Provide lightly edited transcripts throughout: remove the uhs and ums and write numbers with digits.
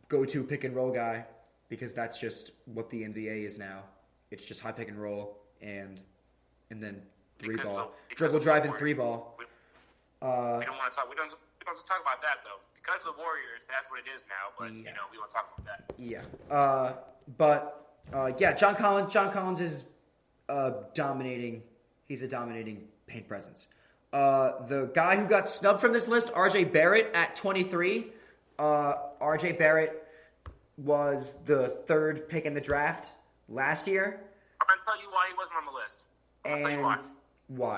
go-to pick and roll guy because that's just what the NBA is now. It's just high pick and roll and then three ball, dribble, drive, and three ball. We don't want to talk. We don't talk about that though. Because of the Warriors, that's what it is now. But we want to talk about that. Yeah. John Collins. John Collins is dominating. He's a dominating paint presence. The guy who got snubbed from this list, R.J. Barrett at 23. R.J. Barrett was the third pick in the draft last year. I'm going to tell you why he wasn't on the list. I'm going to tell you why.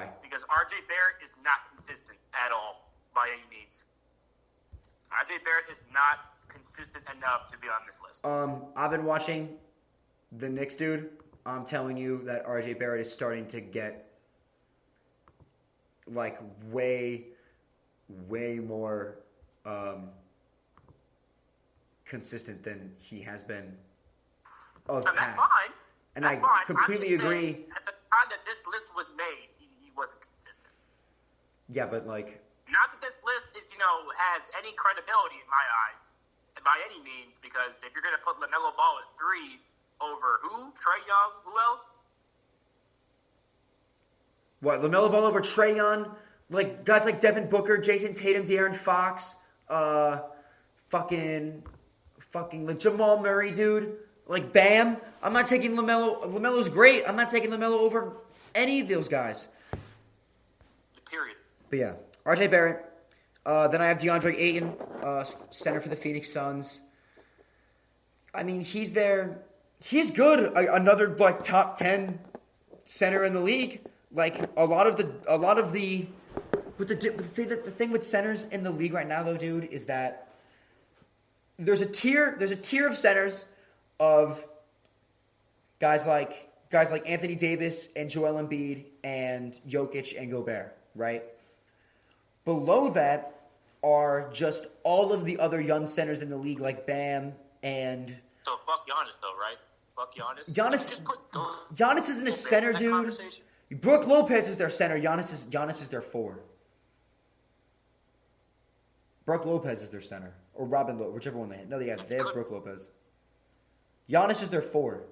Why? Because R.J. Barrett is not consistent at all by any means. R.J. Barrett is not consistent enough to be on this list. I've been watching the Knicks, dude. I'm telling you that R.J. Barrett is starting to get like way more consistent than he has been of and past. That's fine. And that's I fine. completely agree. At the time that this list was made, he wasn't consistent. Yeah, but like... Not that this list is, has any credibility in my eyes, by any means, because if you're going to put LaMelo Ball at 3 over who? Trae Young? Who else? What, LaMelo Ball over Trae Young? Like, guys like Devin Booker, Jason Tatum, De'Aaron Fox, fucking like Jamal Murray, dude. Like, Bam. I'm not taking LaMelo. LaMelo's great. I'm not taking LaMelo over any of those guys. Period. But yeah, R.J. Barrett. Then I have DeAndre Ayton, center for the Phoenix Suns. I mean, he's there. He's good. Another like top 10 center in the league. Like the thing with centers in the league right now, though, dude, is that there's a tier of centers of guys like Anthony Davis and Joel Embiid and Jokic and Gobert, right? Below that are just all of the other young centers in the league, like Bam and. So fuck Giannis, though, right? Fuck Giannis. Giannis isn't a center, dude. Brook Lopez is their center. Giannis is their 4. Brook Lopez is their center, or Robin Lopez, whichever one they have. No, they have Brook Lopez. Giannis is their 4.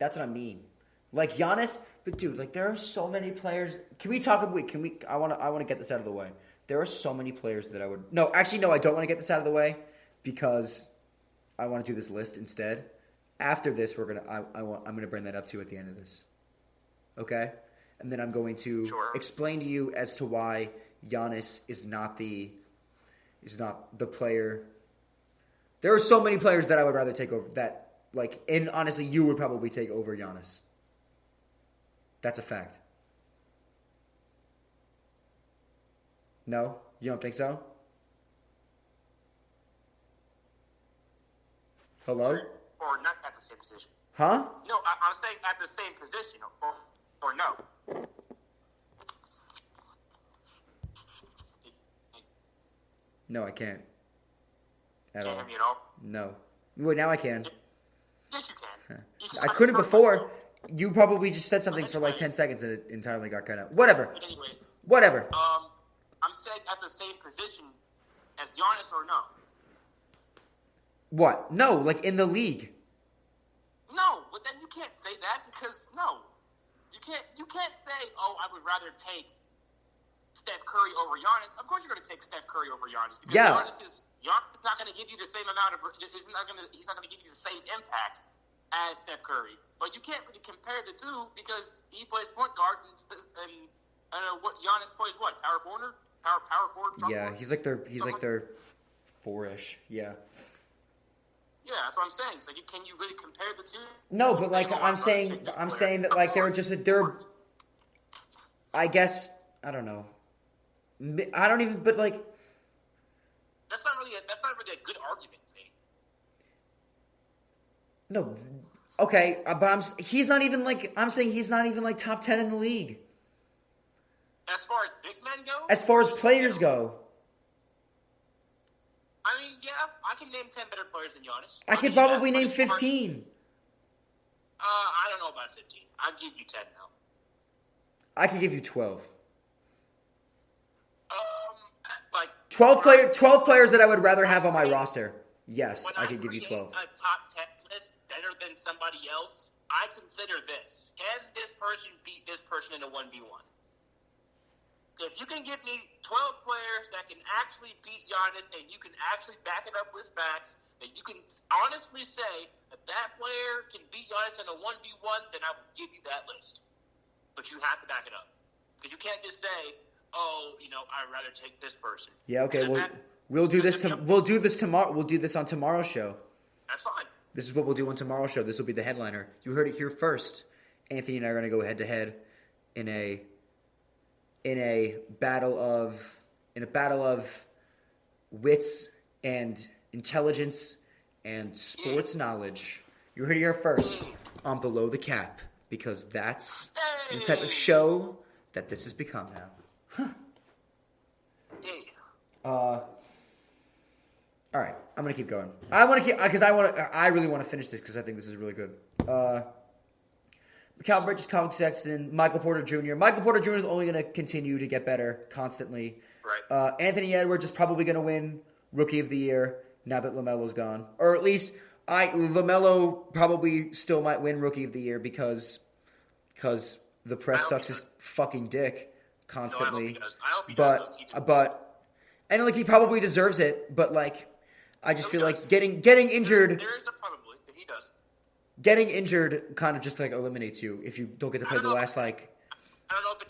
That's what I mean. Like Giannis, but dude, like there are so many players. Can we talk? Wait, can we? I want to get this out of the way. There are so many players that I would. No, actually, no. I don't want to get this out of the way because I want to do this list instead. After this, I'm gonna bring that up to you at the end of this. Okay, and then I'm going to explain to you as to why Giannis is not the player. There are so many players that I would rather take over that. Like, and honestly, you would probably take over Giannis. That's a fact. No? You don't think so? Hello? Or not at the same position. Huh? No, I'm saying at the same position, or no. No, I can't. At all. Can't hear me at all? No. Wait, now I can. Yes, you can. I couldn't before. You probably just said something for like 10 seconds and it entirely got cut out. Whatever. Anyway. Whatever. I'm saying at the same position as Giannis or no? What? No, like in the league. No, but then you can't say that because no. You can't say, oh, I would rather take Steph Curry over Giannis. Of course you're going to take Steph Curry over Giannis because Giannis is not going to give you the same amount of he's not going to give you the same impact as Steph Curry. But you can't really compare the two because he plays point guard and what Giannis plays what? Power forward? Power forward? Yeah, he's like their 4-ish. Yeah. Yeah, that's what I'm saying. So can you really compare the two? No, but like I'm saying that like they're I guess I don't know. I don't even. But like that's not really a good argument, Nate. No. Okay, but he's not even like I'm saying he's not even like top 10 in the league. As far as big men go? As far as players go. I mean, yeah, I can name 10 better players than Giannis. I could probably name 15. I don't know about 15. I'll give you 10 now. I could give you 12. like 12 players that I would rather have on my roster. Yes, I could give you 12. A top 10 list better than somebody else, I consider this. Can this person beat this person in a 1v1? If you can give me 12 players that can actually beat Giannis and you can actually back it up with facts, that you can honestly say that player can beat Giannis in a 1v1, then I will give you that list. But you have to back it up. Because you can't just say, oh, I'd rather take this person. Yeah, okay, we'll do this tomorrow. We'll do this on tomorrow's show. That's fine. This is what we'll do on tomorrow's show. This will be the headliner. You heard it here first. Anthony and I are going to go head-to-head in a battle of wits and intelligence and sports knowledge. You heard it here first on Below the Cap, because that's the type of show that this has become now. All right, I'm gonna keep going. I really want to finish this because I think this is really good. Mikal Bridges, Colin Sexton, Michael Porter Jr. Michael Porter Jr. is only going to continue to get better constantly. Right. Anthony Edwards is probably going to win Rookie of the Year now that LaMelo's gone. Or at least LaMelo probably still might win Rookie of the Year because the press sucks his fucking dick constantly. No, I hope he does. And he probably deserves it, but I just feel like getting injured. There is a probably that he does. Getting injured kind of just eliminates you if you don't get to play the last I don't know if it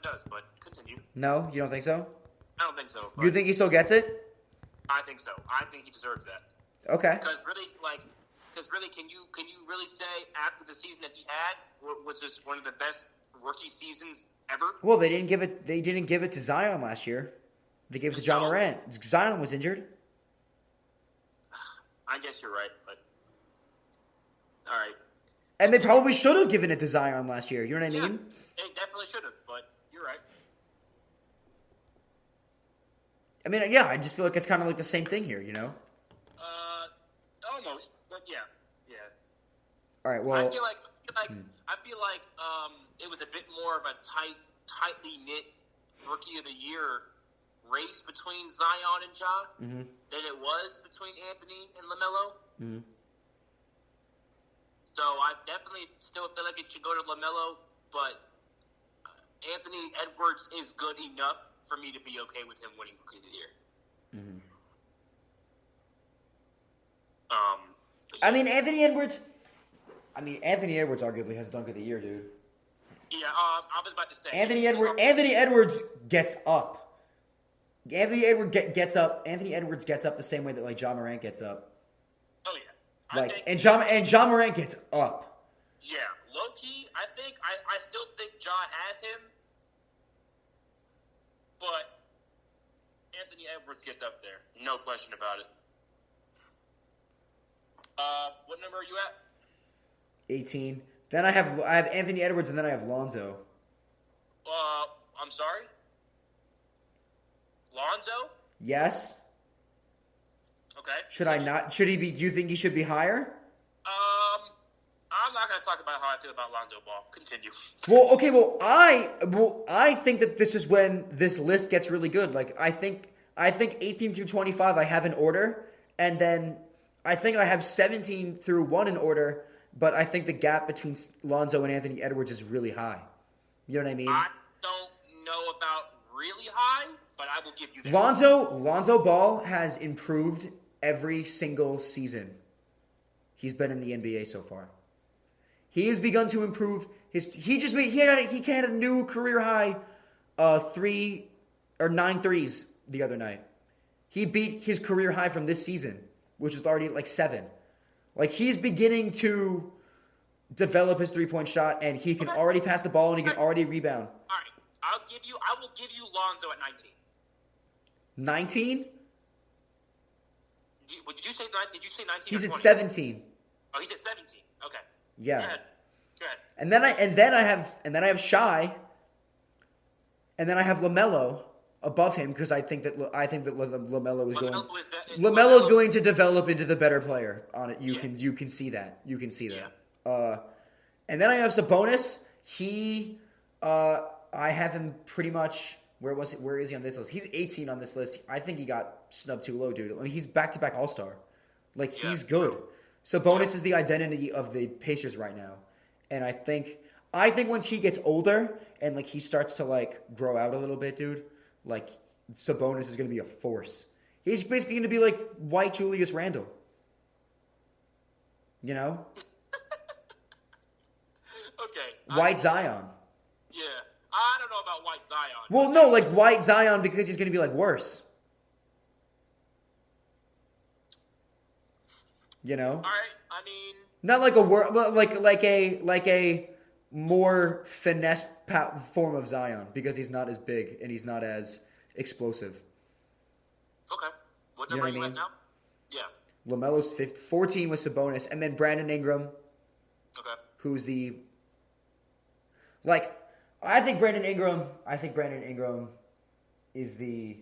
does. But continue. No, you don't think so? I don't think so. You think he still gets it? I think so. I think he deserves that. Okay. Because really, can you really say after the season that he had was just one of the best rookie seasons ever? Well, they didn't give it to Zion last year. They gave it to John Morant. Zion was injured. I guess you're right, but all right. And they probably should have given it to Zion last year. You know what I mean? They definitely should have, but you're right. I mean, yeah, I just feel like it's kind of like the same thing here, Almost, but yeah. All right, well, I feel like it was a bit more of a tightly knit Rookie of the Year race between Zion and Ja than it was between Anthony and LaMelo. Mm-hmm. So I definitely still feel like it should go to LaMelo, but Anthony Edwards is good enough for me to be okay with him winning Rookie of the Year. Mm-hmm. Yeah. I mean, Anthony Edwards arguably has Dunk of the Year, dude. Yeah, I was about to say Anthony Edwards gets up. Anthony Edwards gets up the same way that Ja Morant gets up. Oh yeah. And Ja Morant gets up. Yeah, low key, I still think Ja has him, but Anthony Edwards gets up there, no question about it. What number are you at? 18. Then I have Anthony Edwards, and then I have Lonzo. I'm sorry? Lonzo? Yes. Okay. Should he be? Do you think he should be higher? I'm not going to talk about how I feel about Lonzo Ball. Continue. Well, okay. I think that this is when this list gets really good. I think 18 through 25 I have in order, and then I think I have 17 through 1 in order. But I think the gap between Lonzo and Anthony Edwards is really high. You know what I mean? I don't know about really high, but I will give you that. Lonzo Ball has improved every single season he's been in the NBA so far. He has begun to improve he had a new career high 9 threes the other night. He beat his career high from this season, which was already 7. He's beginning to develop his three-point shot, and he can already pass the ball, and he can already rebound. All right. I will give you Lonzo at 19. 19? Did you say 19 He's or at 20? 17. Oh, he's at 17. Okay. Yeah. Go ahead. And then I have Shai, and then I have LaMelo above him because I think that LaMelo is LaMelo's going to develop into the better player on it. You can see that. Yeah. And then I have Sabonis. I have him pretty much Where is he on this list? He's 18 on this list. I think he got snubbed too low, dude. I mean, he's back-to-back All-Star. Like, he's good. Sabonis is the identity of the Pacers right now. And I think once he gets older and, like, he starts to, like, grow out a little bit, dude, like, Sabonis is going to be a force. He's basically going to be like white Julius Randle. You know? Okay. White Zion. Yeah. I don't know about White Zion. Well, no, like White Zion because he's going to be like worse. You know? All right. I mean, not like like a more finesse form of Zion because he's not as big and he's not as explosive. Okay. What number are you at now? Yeah. LaMelo's 14 with Sabonis, and then Brandon Ingram. Okay. Who's the like? I think Brandon Ingram is the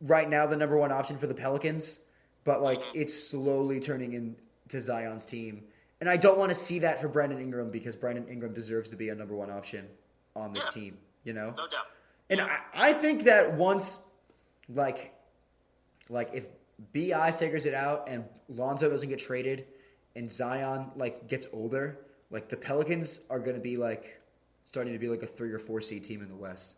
right now the number one option for the Pelicans, but like it's slowly turning into Zion's team. And I don't want to see that for Brandon Ingram because Brandon Ingram deserves to be a number one option on this team, you know? No doubt. And I think that once, like if B.I. figures it out and Lonzo doesn't get traded and Zion, like, gets older, like, the Pelicans are going to be, like, starting to be, like, a 3 or 4 seed team in the West.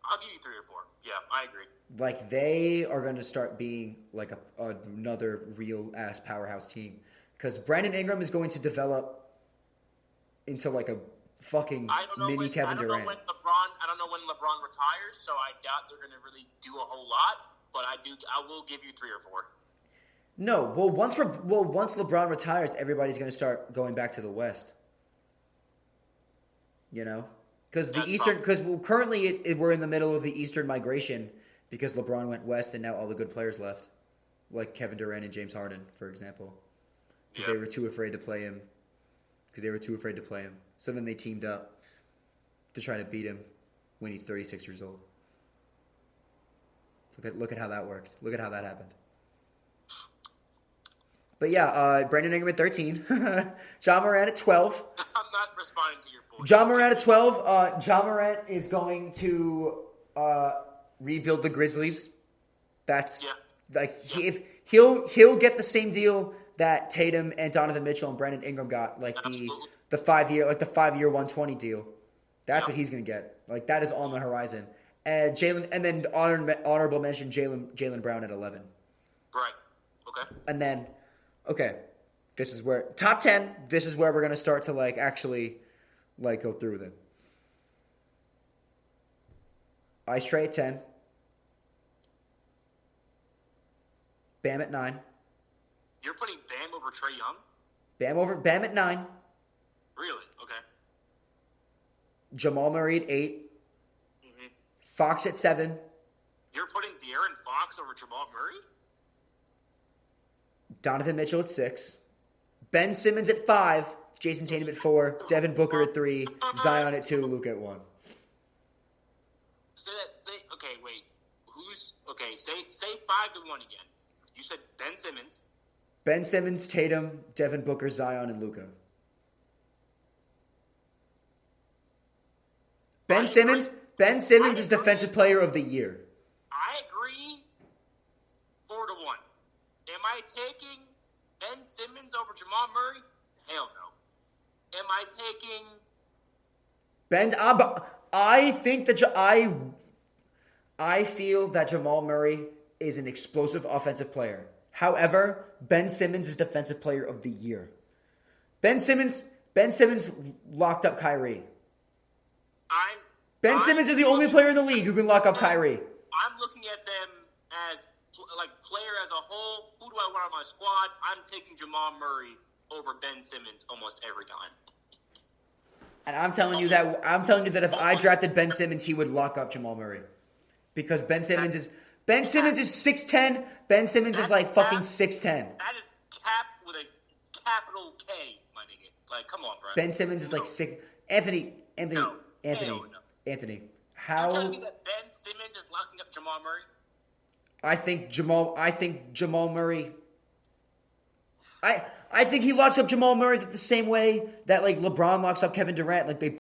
I'll give you 3 or 4. Yeah, I agree. Like, they are going to start being, like, another real-ass powerhouse team. Because Brandon Ingram is going to develop into, like, a fucking mini Kevin Durant. I don't know when LeBron retires, so I doubt they're going to really do a whole lot. But I will give you 3 or 4. No, once LeBron retires, everybody's going to start going back to the West. You know, because currently we're in the middle of the Eastern migration because LeBron went west and now all the good players left, like Kevin Durant and James Harden, for example, because they were too afraid to play him. So then they teamed up to try to beat him when he's 36 years old. Look at how that worked. Look at how that happened. But yeah, Brandon Ingram at 13. Ja Morant at 12. I'm not responding to your bullshit. Ja Morant at 12. Ja Morant is going to rebuild the Grizzlies. That's he'll get the same deal that Tatum and Donovan Mitchell and Brandon Ingram got, like the 5-year 120 deal. That's what he's gonna get. Like that is on the horizon. And then honorable mention Jaylen Brown at 11. Right. Okay. And then, this is where top 10. This is where we're gonna start to like actually like go through with it. Ice Tray at 10. Bam at 9. You're putting Bam over Trae Young? Bam at 9. Really? Okay. Jamal Murray at 8. Mm-hmm. Fox at 7. You're putting De'Aaron Fox over Jamal Murray? Donovan Mitchell at 6. Ben Simmons at 5. Jason Tatum at 4. Devin Booker at 3. Zion at 2. Luka at 1. Say 5 to 1 again. You said Ben Simmons. Ben Simmons, Tatum, Devin Booker, Zion, and Luka. Ben Simmons is Defensive Player of the Year. I agree 4 to 1. Am I taking Ben Simmons over Jamal Murray? Hell no. Am I taking I feel that Jamal Murray is an explosive offensive player. However, Ben Simmons is Defensive Player of the Year. Ben Simmons locked up Kyrie. Ben Simmons is the only player in the league who can lock up Kyrie. I'm looking at them as like player as a whole. Who do I want on my squad? I'm taking Jamal Murray over Ben Simmons almost every time. And I'm telling you that if I drafted Ben Simmons, he would lock up Jamal Murray. Because Ben Simmons is 6'10". Ben Simmons is like fucking 6'10". That is cap with a capital K, my nigga. Like, come on, bro. Ben Simmons is like 6. Anthony. No. Anthony. How? You're telling me that Ben Simmons is locking up Jamal Murray? I think Jamal Murray. I think he locks up Jamal Murray the same way that like LeBron locks up Kevin Durant. Like they